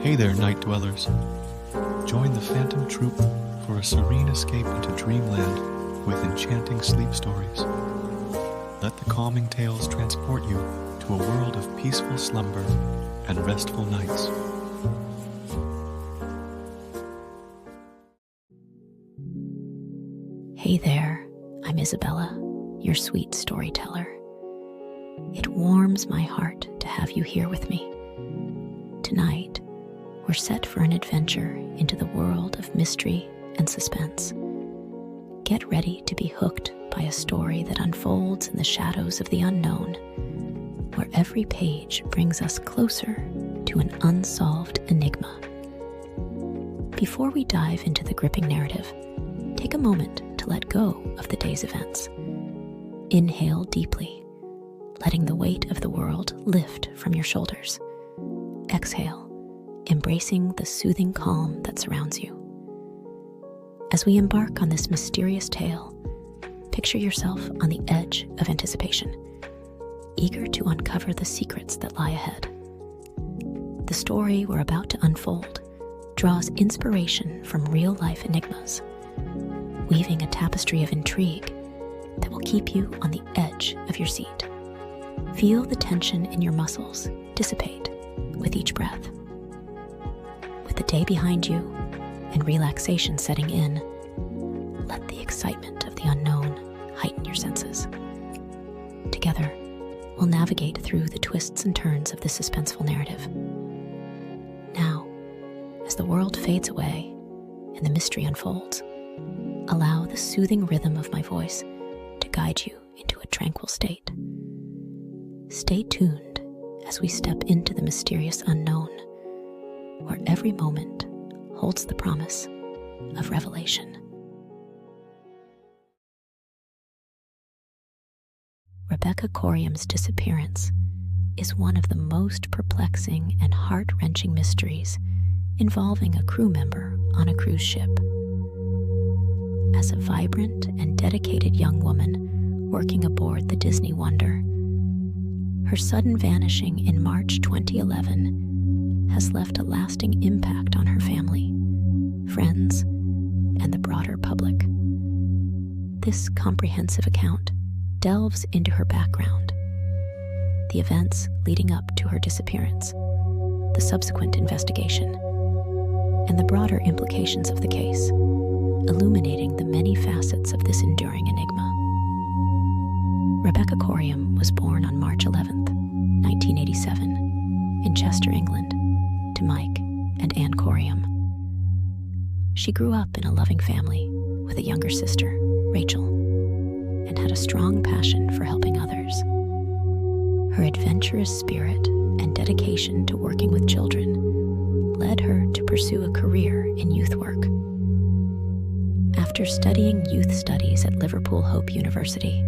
Hey there, night dwellers. Join the Phantom Troupe for a serene escape into dreamland with enchanting sleep stories. Let the calming tales transport you to a world of peaceful slumber and restful nights. Hey there, I'm Isabella, your sweet storyteller. It warms my heart to have you here with me. Tonight, we're set for an adventure into the world of mystery and suspense. Get ready to be hooked by a story that unfolds in the shadows of the unknown, where every page brings us closer to an unsolved enigma. Before we dive into the gripping narrative, take a moment to let go of the day's events. Inhale deeply, letting the weight of the world lift from your shoulders. Exhale, embracing the soothing calm that surrounds you. As we embark on this mysterious tale, picture yourself on the edge of anticipation, eager to uncover the secrets that lie ahead. The story we're about to unfold draws inspiration from real-life enigmas, weaving a tapestry of intrigue that will keep you on the edge of your seat. Feel the tension in your muscles dissipate with each breath. With the day behind you and relaxation setting in, let the excitement of the unknown heighten your senses. Together, we'll navigate through the twists and turns of this suspenseful narrative. Now, as the world fades away and the mystery unfolds, allow the soothing rhythm of my voice to guide you into a tranquil state. Stay tuned as we step into the mysterious unknown, where every moment holds the promise of revelation. Rebecca Coriam's disappearance is one of the most perplexing and heart-wrenching mysteries involving a crew member on a cruise ship. As a vibrant and dedicated young woman working aboard the Disney Wonder, her sudden vanishing in March 2011 has left a lasting impact on her family, friends, and the broader public. This comprehensive account delves into her background, the events leading up to her disappearance, the subsequent investigation, and the broader implications of the case, illuminating the many facets of this enduring enigma. Rebecca Coriam was born on March 11th, 1987, in Chester, England, to Mike and Anne Coriam. She grew up in a loving family with a younger sister, Rachel, and had a strong passion for helping others. Her adventurous spirit and dedication to working with children led her to pursue a career in youth work. After studying youth studies at Liverpool Hope University,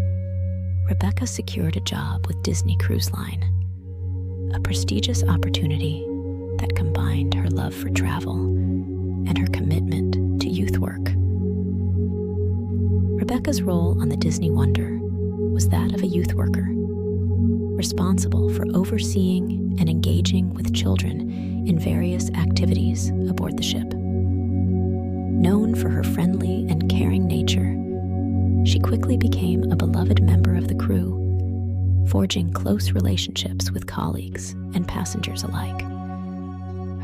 Rebecca secured a job with Disney Cruise Line, a prestigious opportunity that combined her love for travel and her commitment to youth work. Rebecca's role on the Disney Wonder was that of a youth worker, responsible for overseeing and engaging with children in various activities aboard the ship. Known for her friendly and caring nature, she quickly became a beloved member of the crew, forging close relationships with colleagues and passengers alike.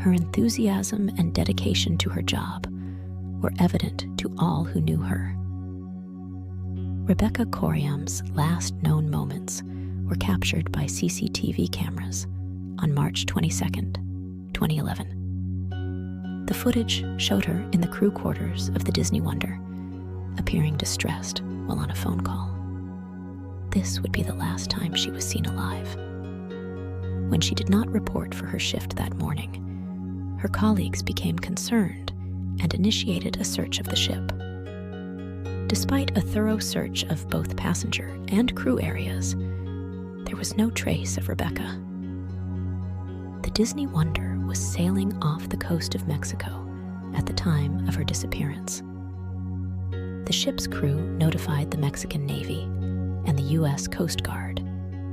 Her enthusiasm and dedication to her job were evident to all who knew her. Rebecca Coriam's last known moments were captured by CCTV cameras on March 22nd, 2011. The footage showed her in the crew quarters of the Disney Wonder, appearing distressed while on a phone call. This would be the last time she was seen alive. When she did not report for her shift that morning, her colleagues became concerned and initiated a search of the ship. Despite a thorough search of both passenger and crew areas, there was no trace of Rebecca. The Disney Wonder was sailing off the coast of Mexico at the time of her disappearance. The ship's crew notified the Mexican Navy and the U.S. Coast Guard,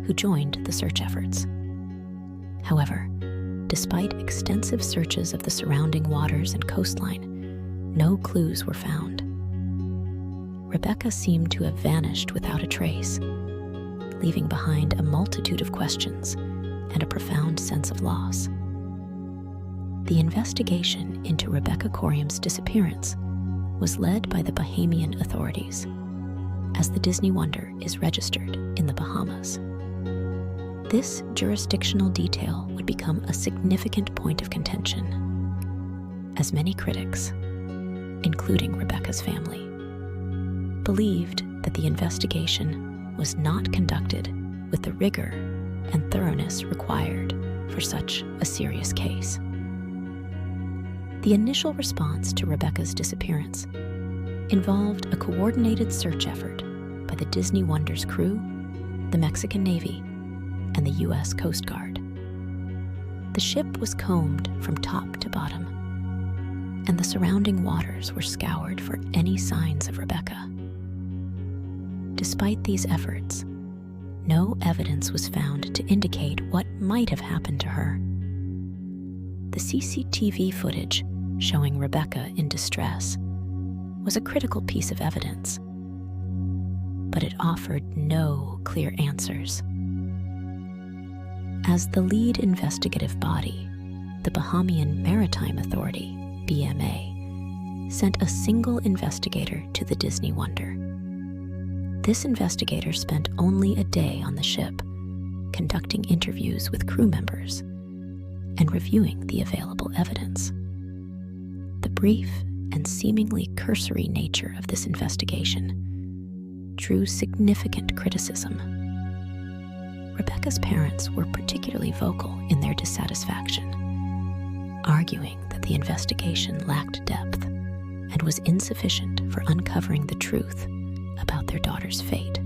who joined the search efforts. However, Despite extensive searches of the surrounding waters and coastline, no clues were found. Rebecca seemed to have vanished without a trace, leaving behind a multitude of questions and a profound sense of loss. The investigation into Rebecca Coriam's disappearance was led by the Bahamian authorities, as the Disney Wonder is registered in the Bahamas. This jurisdictional detail would become a significant point of contention, as many critics, including Rebecca's family, believed that the investigation was not conducted with the rigor and thoroughness required for such a serious case. The initial response to Rebecca's disappearance involved a coordinated search effort by the Disney Wonder's crew, the Mexican Navy, and the U.S. Coast Guard. The ship was combed from top to bottom, and the surrounding waters were scoured for any signs of Rebecca. Despite these efforts, no evidence was found to indicate what might have happened to her. The CCTV footage showing Rebecca in distress was a critical piece of evidence, but it offered no clear answers. As the lead investigative body, the Bahamian Maritime Authority, BMA, sent a single investigator to the Disney Wonder. This investigator spent only a day on the ship, conducting interviews with crew members and reviewing the available evidence. The brief and seemingly cursory nature of this investigation drew significant criticism. Rebecca's parents were particularly vocal in their dissatisfaction, arguing that the investigation lacked depth and was insufficient for uncovering the truth about their daughter's fate.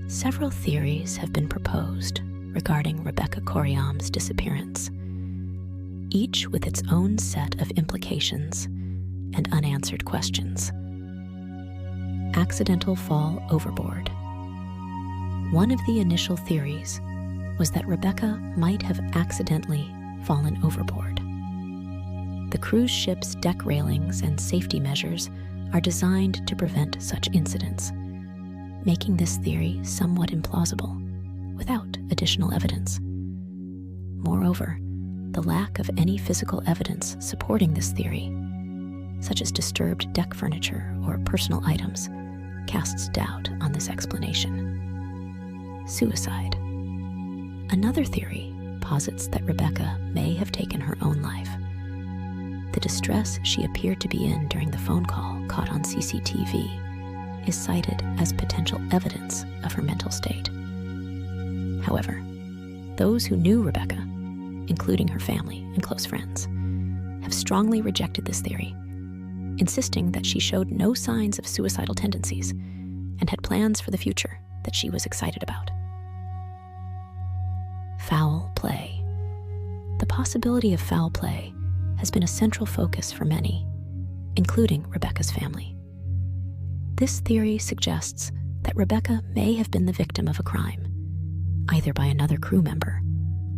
Several theories have been proposed regarding Rebecca Coriam's disappearance, each with its own set of implications and unanswered questions. Accidental fall overboard. One of the initial theories was that Rebecca might have accidentally fallen overboard. The cruise ship's deck railings and safety measures are designed to prevent such incidents, making this theory somewhat implausible without additional evidence. Moreover, the lack of any physical evidence supporting this theory, such as disturbed deck furniture or personal items, casts doubt on this explanation. Suicide. Another theory posits that Rebecca may have taken her own life. The distress she appeared to be in during the phone call caught on CCTV is cited as potential evidence of her mental state. However, those who knew Rebecca, including her family and close friends, have strongly rejected this theory, insisting that she showed no signs of suicidal tendencies and had plans for the future that she was excited about. Foul play. The possibility of foul play has been a central focus for many, including Rebecca's family. This theory suggests that Rebecca may have been the victim of a crime, either by another crew member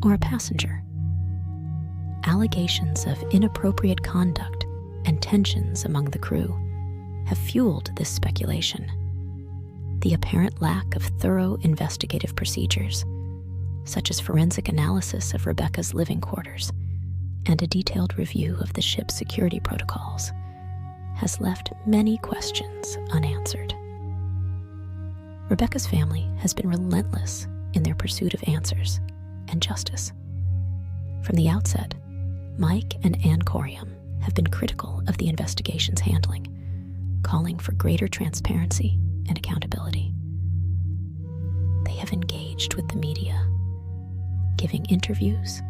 or a passenger. Allegations of inappropriate conduct and tensions among the crew have fueled this speculation. The apparent lack of thorough investigative procedures, such as forensic analysis of Rebecca's living quarters and a detailed review of the ship's security protocols, has left many questions unanswered. Rebecca's family has been relentless in their pursuit of answers and justice. From the outset, Mike and Ann Coriam have been critical of the investigation's handling, calling for greater transparency and accountability. They have engaged with the media, giving interviews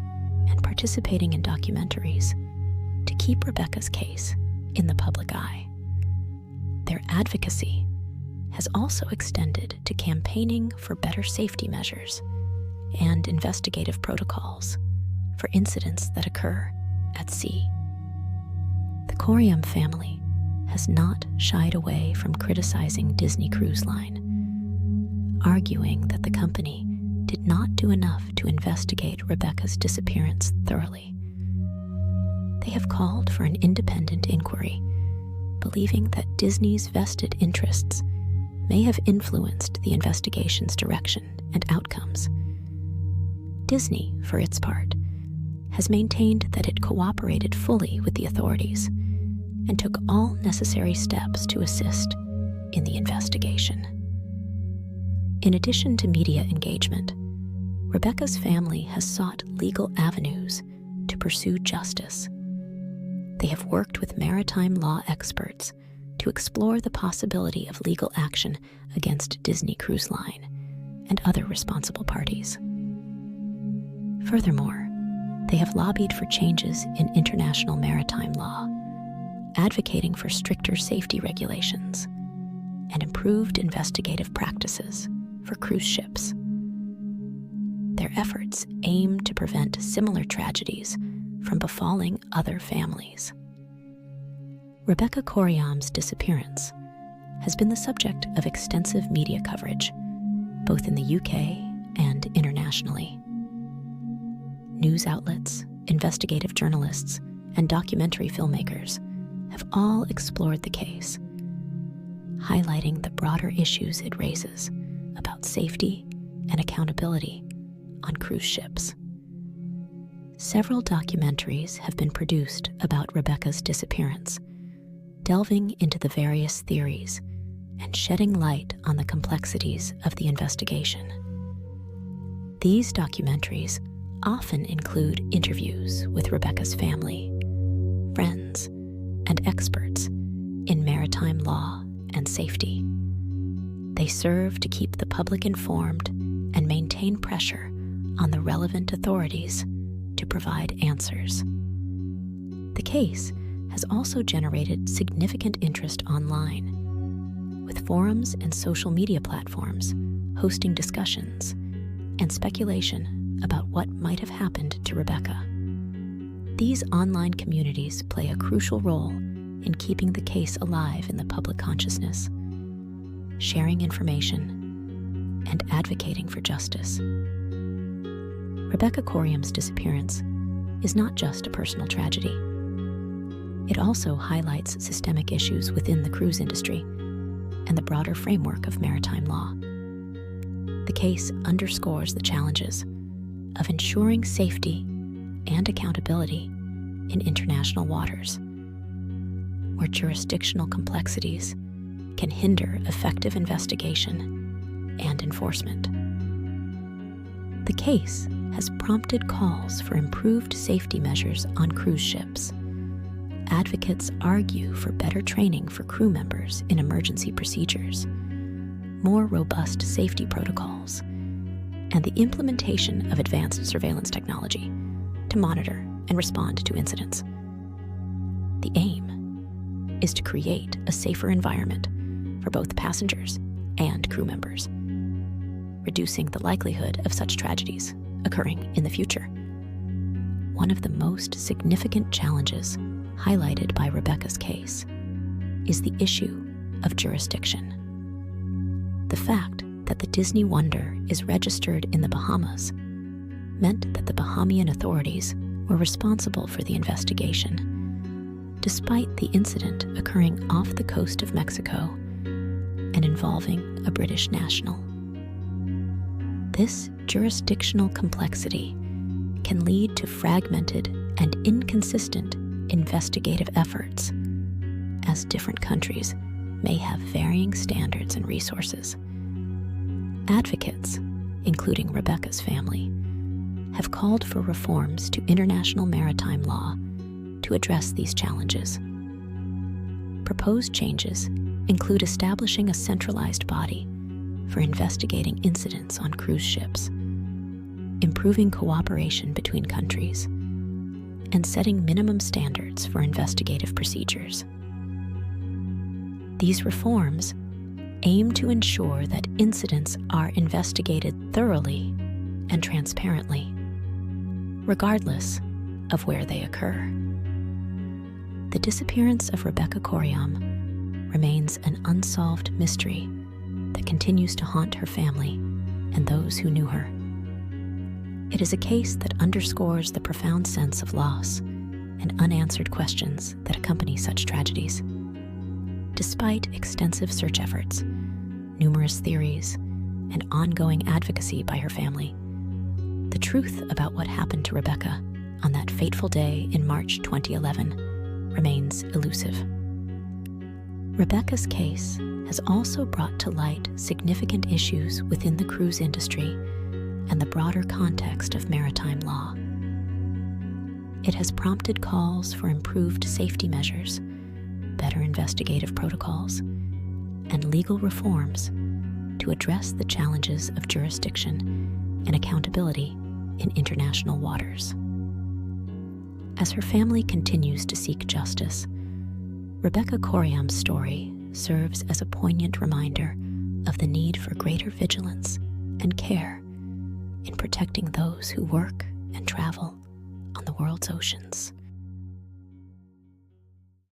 and participating in documentaries to keep Rebecca's case in the public eye. Their advocacy has also extended to campaigning for better safety measures and investigative protocols for incidents that occur at sea. The Coriam family has not shied away from criticizing Disney Cruise Line, arguing that the company did not do enough to investigate Rebecca's disappearance thoroughly. They have called for an independent inquiry, believing that Disney's vested interests may have influenced the investigation's direction and outcomes. Disney, for its part, has maintained that it cooperated fully with the authorities and took all necessary steps to assist in the investigation. In addition to media engagement, Rebecca's family has sought legal avenues to pursue justice. They have worked with maritime law experts to explore the possibility of legal action against Disney Cruise Line and other responsible parties. Furthermore, they have lobbied for changes in international maritime law, advocating for stricter safety regulations and improved investigative practices for cruise ships. Their efforts aim to prevent similar tragedies from befalling other families. Rebecca Coriam's disappearance has been the subject of extensive media coverage, both in the UK and internationally. News outlets, investigative journalists, and documentary filmmakers have all explored the case, highlighting the broader issues it raises about safety and accountability on cruise ships. Several documentaries have been produced about Rebecca's disappearance, delving into the various theories and shedding light on the complexities of the investigation. These documentaries often include interviews with Rebecca's family, friends, and experts in maritime law and safety. They serve to keep the public informed and maintain pressure on the relevant authorities to provide answers. The case has also generated significant interest online, with forums and social media platforms hosting discussions and speculation about what might have happened to Rebecca. These online communities play a crucial role in keeping the case alive in the public consciousness, sharing information, and advocating for justice. Rebecca Coriam's disappearance is not just a personal tragedy. It also highlights systemic issues within the cruise industry and the broader framework of maritime law. The case underscores the challenges of ensuring safety and accountability in international waters, where jurisdictional complexities can hinder effective investigation and enforcement. The case has prompted calls for improved safety measures on cruise ships. Advocates argue for better training for crew members in emergency procedures, more robust safety protocols, and the implementation of advanced surveillance technology to monitor and respond to incidents. The aim is to create a safer environment for both passengers and crew members, reducing the likelihood of such tragedies occurring in the future. One of the most significant challenges highlighted by Rebecca's case is the issue of jurisdiction. The fact that the Disney Wonder is registered in the Bahamas meant that the Bahamian authorities were responsible for the investigation, despite the incident occurring off the coast of Mexico and involving a British national. This jurisdictional complexity can lead to fragmented and inconsistent investigative efforts, as different countries may have varying standards and resources. Advocates, including Rebecca's family, have called for reforms to international maritime law to address these challenges. Proposed changes include establishing a centralized body for investigating incidents on cruise ships, improving cooperation between countries, and setting minimum standards for investigative procedures. These reforms aim to ensure that incidents are investigated thoroughly and transparently, regardless of where they occur. The disappearance of Rebecca Coriam remains an unsolved mystery that continues to haunt her family and those who knew her. It is a case that underscores the profound sense of loss and unanswered questions that accompany such tragedies. Despite extensive search efforts, numerous theories, and ongoing advocacy by her family, the truth about what happened to Rebecca on that fateful day in March 2011 remains elusive. Rebecca's case has also brought to light significant issues within the cruise industry and the broader context of maritime law. It has prompted calls for improved safety measures, better investigative protocols, and legal reforms to address the challenges of jurisdiction and accountability in international waters. As her family continues to seek justice, Rebecca Coriam's story serves as a poignant reminder of the need for greater vigilance and care in protecting those who work and travel on the world's oceans.